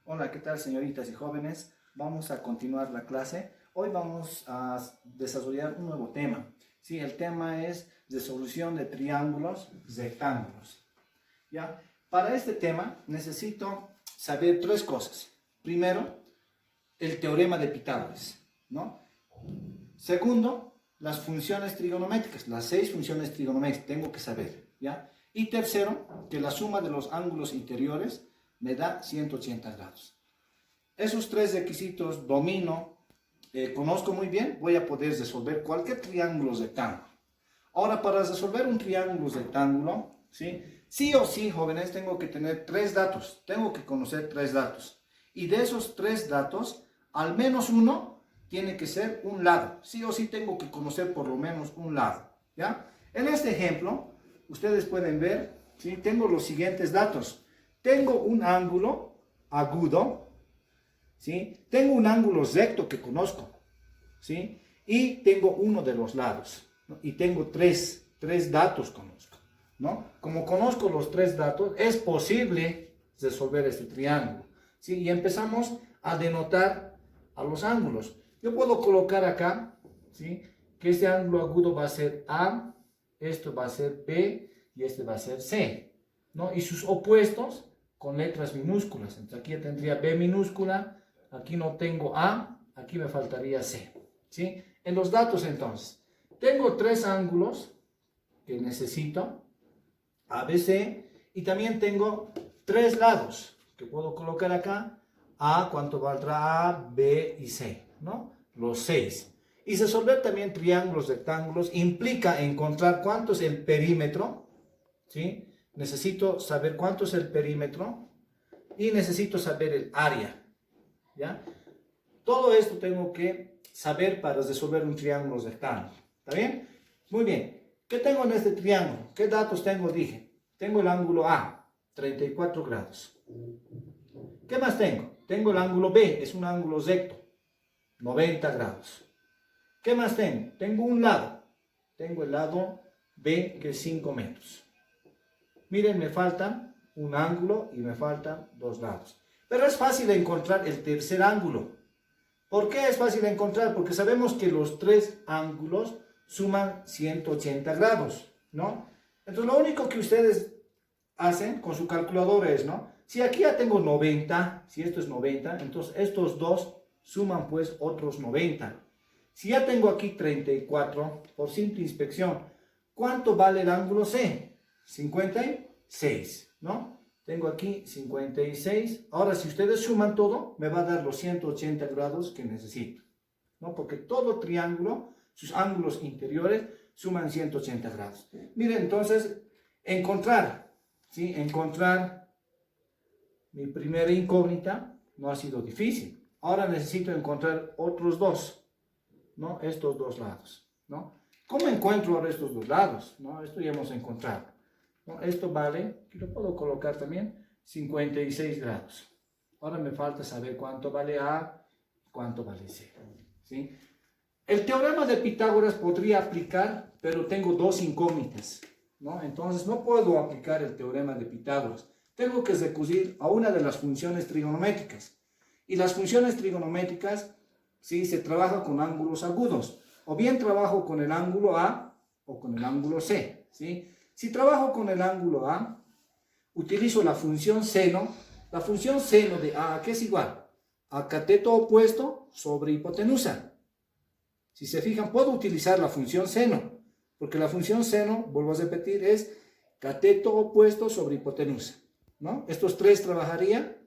Hola, ¿qué tal, señoritas y jóvenes? Vamos a continuar la clase. Hoy vamos a desarrollar un nuevo tema. Sí, el tema es resolución de triángulos rectángulos. ¿Ya? Para este tema necesito saber tres cosas. Primero, el teorema de Pitágoras, ¿no? Segundo, las funciones trigonométricas, las 6 funciones trigonométricas, tengo que saber, ¿ya? Y tercero, que la suma de los ángulos interiores me da 180 grados. Esos tres requisitos domino, conozco muy bien, voy a poder resolver cualquier triángulo rectángulo. Ahora, para resolver un triángulo rectángulo, sí o sí, jóvenes, tengo que tener tres datos, tengo que conocer tres datos. Y de esos tres datos, al menos uno tiene que ser un lado. Sí o sí tengo que conocer por lo menos un lado, ¿ya? En este ejemplo, ustedes pueden ver, ¿sí? Tengo los siguientes datos. Tengo un ángulo agudo, ¿sí? Tengo un ángulo recto que conozco, ¿sí? Y tengo uno de los lados, ¿no? Y tengo tres datos conozco, ¿no? Como conozco los tres datos, es posible resolver este triángulo, ¿sí? Y empezamos a denotar a los ángulos. Yo puedo colocar acá, ¿sí? Que este ángulo agudo va a ser A, esto va a ser B y este va a ser C, ¿no? Y sus opuestos con letras minúsculas. Entonces aquí ya tendría B minúscula, aquí no tengo A, aquí me faltaría C, ¿sí? En los datos entonces, tengo tres ángulos que necesito, ABC, y también tengo tres lados que puedo colocar acá. A, ¿cuánto valdrá A, B y C? ¿No? Los 6. Y resolver también triángulos, rectángulos, implica encontrar cuánto es el perímetro, ¿sí? Necesito saber cuánto es el perímetro y necesito saber el área, ¿ya? Todo esto tengo que saber para resolver un triángulo rectángulo. ¿Está bien? Muy bien. ¿Qué tengo en este triángulo? ¿Qué datos tengo? Dije. Tengo el ángulo A, 34 grados. ¿Qué más tengo? Tengo el ángulo B, es un ángulo recto, 90 grados. ¿Qué más tengo? Tengo un lado. Tengo el lado B, que es 5 metros. Miren, me faltan un ángulo y me faltan dos lados. Pero es fácil encontrar el tercer ángulo. ¿Por qué es fácil encontrar? Porque sabemos que los tres ángulos suman 180 grados, ¿no? Entonces lo único que ustedes hacen con su calculadora es, ¿no? Si aquí ya tengo 90, si esto es 90, entonces estos dos suman pues otros 90. Si ya tengo aquí 34, por simple inspección, ¿cuánto vale el ángulo C? 56, ¿no? Tengo aquí 56. Ahora, si ustedes suman todo, me va a dar los 180 grados que necesito, ¿no? Porque todo triángulo, sus ángulos interiores, suman 180 grados. Miren, entonces, encontrar, ¿sí? Encontrar mi primera incógnita no ha sido difícil. Ahora necesito encontrar otros dos, ¿no? Estos dos lados, ¿no? ¿Cómo encuentro ahora estos dos lados? ¿No? Esto ya hemos encontrado, ¿no? Esto vale, aquí lo puedo colocar también, 56 grados. Ahora me falta saber cuánto vale A, cuánto vale C, ¿sí? El teorema de Pitágoras podría aplicar, pero tengo dos incógnitas, ¿no? Entonces no puedo aplicar el teorema de Pitágoras. Tengo que recurrir a una de las funciones trigonométricas. Y las funciones trigonométricas, ¿sí? Se trabaja con ángulos agudos. O bien trabajo con el ángulo A o con el ángulo C, ¿sí? Si trabajo con el ángulo A, utilizo la función seno. La función seno de A, ¿qué es igual? A cateto opuesto sobre hipotenusa. Si se fijan, puedo utilizar la función seno, porque la función seno, vuelvo a repetir, es cateto opuesto sobre hipotenusa, ¿no? Estos tres trabajaría,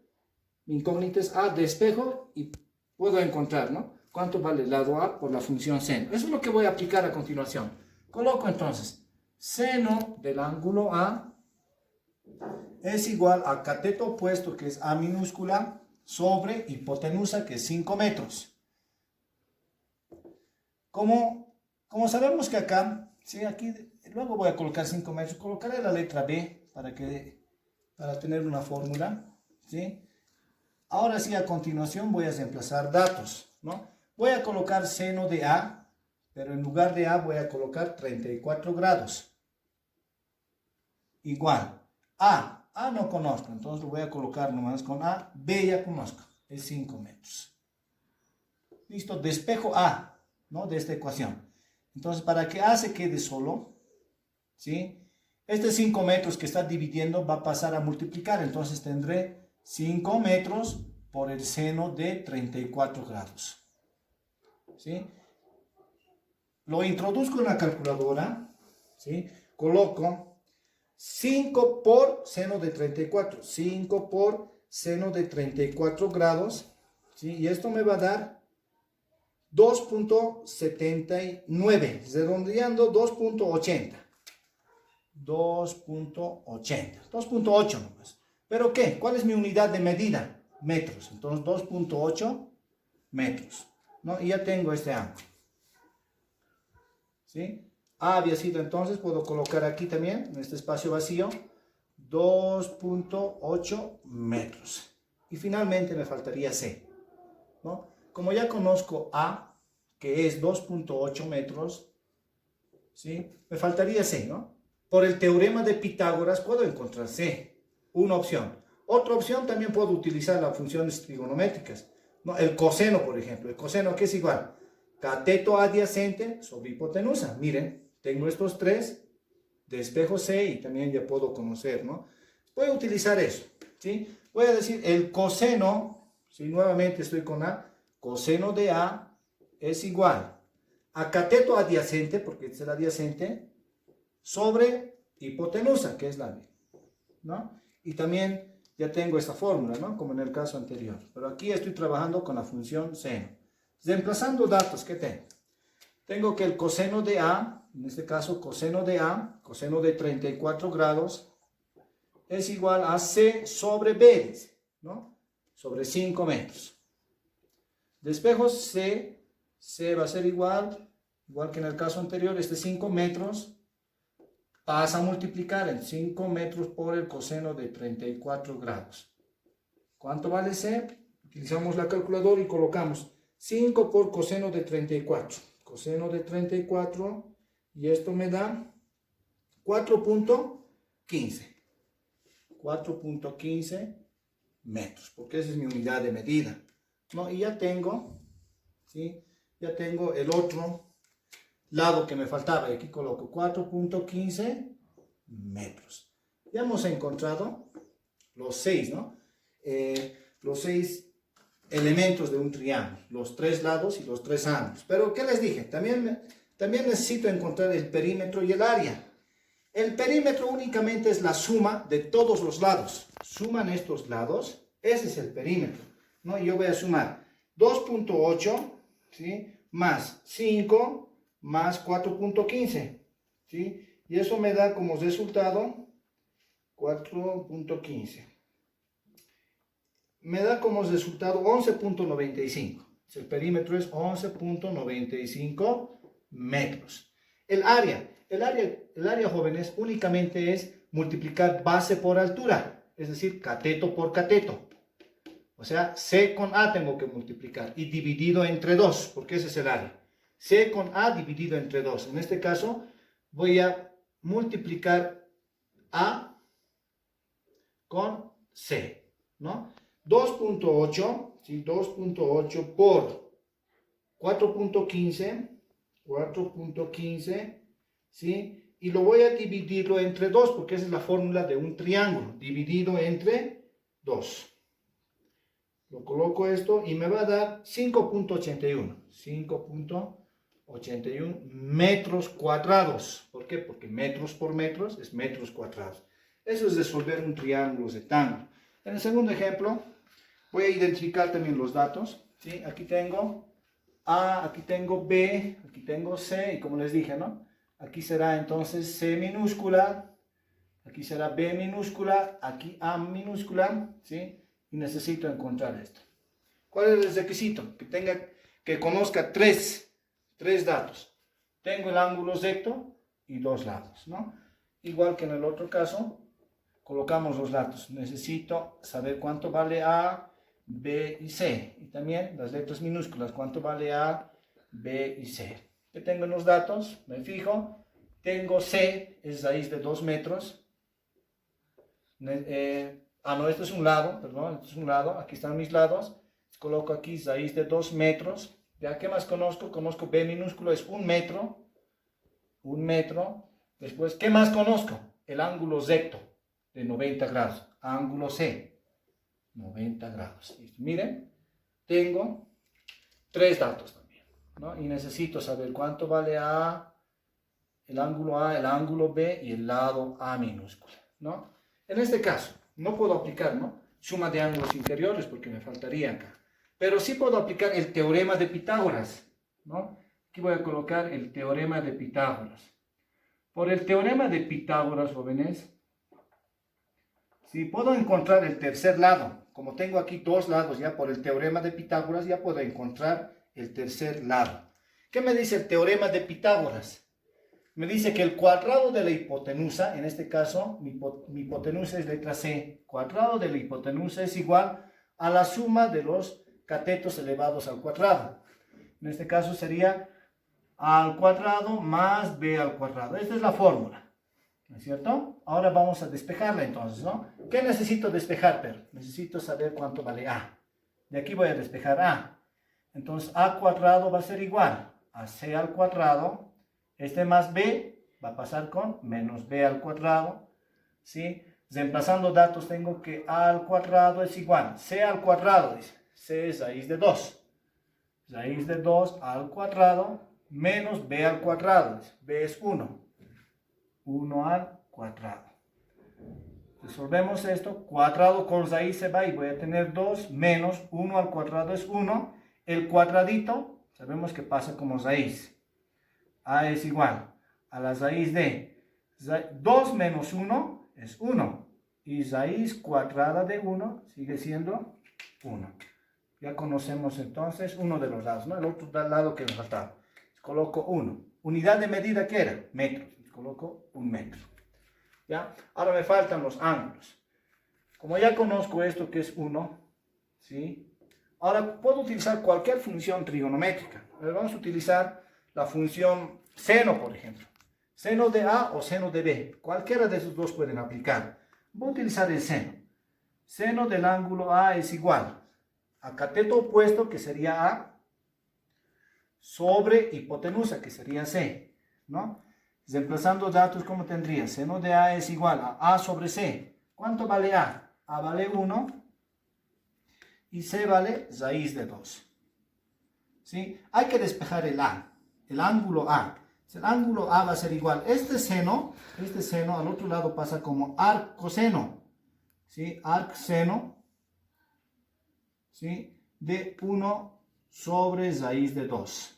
mi incógnita es A, despejo, y puedo encontrar, ¿no? ¿Cuánto vale el lado A por la función seno? Eso es lo que voy a aplicar a continuación. Coloco entonces, seno del ángulo A es igual a cateto opuesto, que es A minúscula, sobre hipotenusa, que es 5 metros. Como sabemos que acá, ¿sí? Aquí luego voy a colocar 5 metros, colocaré la letra B para tener una fórmula, ¿sí? Ahora sí, a continuación voy a reemplazar datos, ¿no? Voy a colocar seno de A, pero en lugar de A voy a colocar 34 grados. Igual, A A no conozco, entonces lo voy a colocar nomás con A. B ya conozco, es 5 metros. Listo, despejo A, ¿no? De esta ecuación. Entonces, para que A se quede solo, ¿sí? Este 5 metros que está dividiendo va a pasar a multiplicar. Entonces tendré 5 metros por el seno de 34 grados. ¿Sí? Lo introduzco en la calculadora. ¿Sí? Coloco 5 por seno de 34. 5 por seno de 34 grados. ¿Sí? Y esto me va a dar 2.79. Redondeando 2.80. 2.8 nomás. ¿Pero qué? ¿Cuál es mi unidad de medida? Metros. Entonces 2.8 metros, ¿no? Y ya tengo este ángulo. ¿Sí? A había sido, entonces puedo colocar aquí también, en este espacio vacío, 2.8 metros. Y finalmente me faltaría C, ¿no? Como ya conozco A, que es 2.8 metros, ¿sí? Me faltaría C, ¿no? Por el teorema de Pitágoras puedo encontrar C, una opción. Otra opción, también puedo utilizar las funciones trigonométricas, ¿no? El coseno, por ejemplo. El coseno, ¿qué es igual? Cateto adyacente sobre hipotenusa. Miren, tengo estos tres, despejo C y también ya puedo conocer, ¿no? Voy a utilizar eso, ¿sí? Voy a decir el coseno, si nuevamente estoy con A, coseno de A es igual a cateto adyacente, porque este es el adyacente, sobre hipotenusa, que es la B, ¿no? Y también ya tengo esta fórmula, ¿no? Como en el caso anterior. Pero aquí estoy trabajando con la función seno. Reemplazando datos, ¿qué tengo? Tengo que el coseno de A, en este caso coseno de A, coseno de 34 grados, es igual a C sobre B, ¿no? Sobre 5 metros. Despejo C, C va a ser igual que en el caso anterior, este 5 metros, pasa a multiplicar en 5 metros por el coseno de 34 grados. ¿Cuánto vale C? Utilizamos la calculadora y colocamos 5 por coseno de 34. Coseno de 34, y esto me da 4.15. 4.15 metros, porque esa es mi unidad de medida, ¿no? Y ya tengo, ¿sí? Ya tengo el otro lado que me faltaba, y aquí coloco 4.15 metros. Ya hemos encontrado los 6, ¿no? Los 6 elementos de un triángulo, los 3 lados y los 3 ángulos. Pero, ¿qué les dije? También necesito encontrar el perímetro y el área. El perímetro únicamente es la suma de todos los lados. Suman estos lados, ese es el perímetro, ¿no? Y yo voy a sumar 2.8, ¿sí? Más 5 más 4.15, ¿sí? Y eso me da como resultado 4.15. Me da como resultado 11.95. El perímetro es 11.95 metros. El área, jóvenes, únicamente es multiplicar base por altura, es decir, cateto por cateto. O sea, C con A tengo que multiplicar y dividido entre 2, porque ese es el área. C con A dividido entre 2. En este caso, voy a multiplicar A con C, ¿no? 2.8, ¿sí? 2.8 por 4.15, ¿sí? Y lo voy a dividirlo entre 2, porque esa es la fórmula de un triángulo, dividido entre 2. Lo coloco esto y me va a dar 5.81. 5.81 metros cuadrados. ¿Por qué? Porque metros por metros es metros cuadrados. Eso es resolver un triángulo rectángulo. En el segundo ejemplo, voy a identificar también los datos, ¿sí? Aquí tengo A, aquí tengo B, aquí tengo C, y como les dije, ¿no? Aquí será entonces C minúscula, aquí será B minúscula, aquí A minúscula, ¿sí? Y necesito encontrar esto. ¿Cuál es el requisito? Que conozca tres datos. Tengo el ángulo recto y dos lados, ¿no? Igual que en el otro caso, colocamos los datos. Necesito saber cuánto vale A, B y C. Y también las letras minúsculas, cuánto vale A, B y C. ¿Qué tengo en los datos? Me fijo. Tengo C, es raíz de 2 metros. No, este es un lado, perdón, este es un lado, aquí están mis lados, coloco aquí raíz de 2 metros, ¿ya? ¿Qué más conozco? Conozco B minúsculo, es 1 metro, después, ¿qué más conozco? El ángulo recto de 90 grados, ángulo C, 90 grados, miren, tengo 3 datos también, ¿no? Y necesito saber cuánto vale A, el ángulo B y el lado A minúscula, ¿no? En este caso, no puedo aplicar, ¿no?, suma de ángulos interiores porque me faltaría acá. Pero sí puedo aplicar el teorema de Pitágoras, ¿no? Aquí voy a colocar el teorema de Pitágoras. Por el teorema de Pitágoras, jóvenes, si puedo encontrar el tercer lado, como tengo aquí 2 lados ya por el teorema de Pitágoras, ya puedo encontrar el tercer lado. ¿Qué me dice el teorema de Pitágoras? Me dice que el cuadrado de la hipotenusa, en este caso, mi hipotenusa es letra C, cuadrado de la hipotenusa es igual a la suma de los catetos elevados al cuadrado. En este caso sería A al cuadrado más B al cuadrado. Esta es la fórmula, ¿no es cierto? Ahora vamos a despejarla entonces, ¿no? ¿Qué necesito despejar, pero? Necesito saber cuánto vale A. De aquí voy a despejar A. Entonces A cuadrado va a ser igual a C al cuadrado. Este más B va a pasar con menos B al cuadrado, ¿sí? Reemplazando datos tengo que A al cuadrado es igual, C al cuadrado, dice. C es raíz de 2. Raíz de 2 al cuadrado menos B al cuadrado, dice. B es 1. 1 al cuadrado. Resolvemos esto, cuadrado con raíz se va y voy a tener 2 menos 1 al cuadrado es 1. El cuadradito sabemos que pasa como raíz. A es igual a la raíz de 2 menos 1 es 1. Y raíz cuadrada de 1 sigue siendo 1. Ya conocemos entonces uno de los lados, ¿no? El otro lado que me faltaba. Coloco 1. Unidad de medida, ¿qué era? Metros. Coloco 1 metro. ¿Ya? Ahora me faltan los ángulos. Como ya conozco esto que es 1, ¿sí? Ahora puedo utilizar cualquier función trigonométrica. Vamos a utilizar la función seno, por ejemplo. Seno de A o seno de B. Cualquiera de esos dos pueden aplicar. Voy a utilizar el seno. Seno del ángulo A es igual a cateto opuesto, que sería A, sobre hipotenusa, que sería C, ¿no? Reemplazando datos, ¿cómo tendría? Seno de A es igual a A sobre C. ¿Cuánto vale A? A vale 1 y C vale raíz de 2. ¿Sí? Hay que despejar el A. El ángulo A. El ángulo A va a ser igual. Este seno al otro lado pasa como arccoseno. ¿Sí? Arcseno, ¿sí?, de 1 sobre raíz de 2.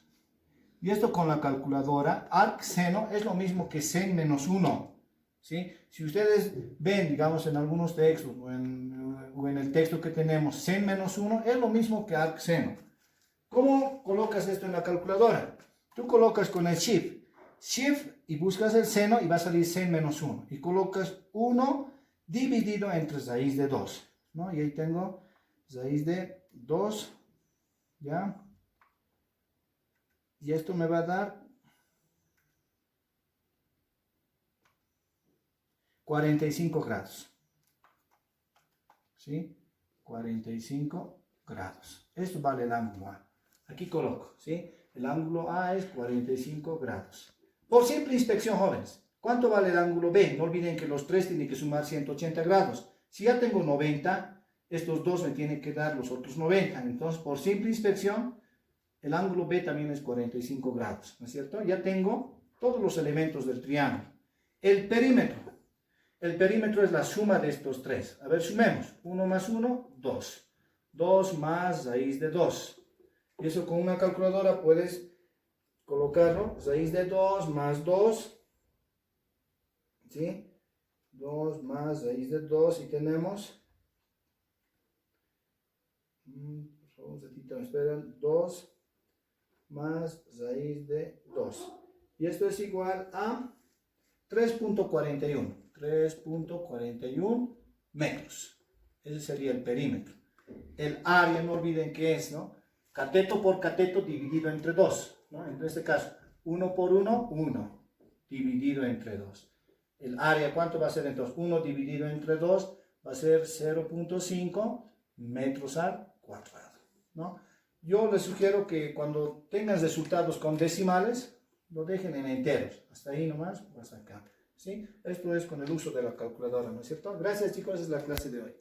Y esto con la calculadora, arcseno es lo mismo que sen menos 1. ¿Sí? Si ustedes ven, digamos, en algunos textos o en el texto que tenemos, sen menos 1 es lo mismo que arcseno. ¿Cómo colocas esto en la calculadora? Tú colocas con el shift y buscas el seno y va a salir sen menos 1. Y colocas 1 dividido entre raíz de 2, ¿no? Y ahí tengo raíz de 2, ¿ya? Y esto me va a dar 45 grados. ¿Sí? 45 grados. Esto vale el ángulo A. Aquí coloco, ¿sí? El ángulo A es 45 grados. Por simple inspección, jóvenes, ¿cuánto vale el ángulo B? No olviden que los tres tienen que sumar 180 grados. Si ya tengo 90, estos dos me tienen que dar los otros 90. Entonces, por simple inspección, el ángulo B también es 45 grados, ¿no es cierto? Ya tengo todos los elementos del triángulo. El perímetro. El perímetro es la suma de estos tres. A ver, sumemos. 1 más 1, 2. 2 más raíz de 2. Y eso con una calculadora puedes colocarlo. Raíz de 2 más 2. ¿Sí? 2 más raíz de 2 y tenemos... un ratito, me esperan. 2 más raíz de 2. Y esto es igual a 3.41. 3.41 metros. Ese sería el perímetro. El área, no olviden que es, ¿no? Cateto por cateto dividido entre 2, ¿no? En este caso, 1 por 1, 1, dividido entre 2. El área, ¿cuánto va a ser entonces? 1 dividido entre 2 va a ser 0.5 metros al cuadrado, ¿no? Yo les sugiero que cuando tengan resultados con decimales, lo dejen en enteros. Hasta ahí nomás, o hasta acá. ¿Sí? Esto es con el uso de la calculadora, ¿no es cierto? Gracias, chicos, esa es la clase de hoy.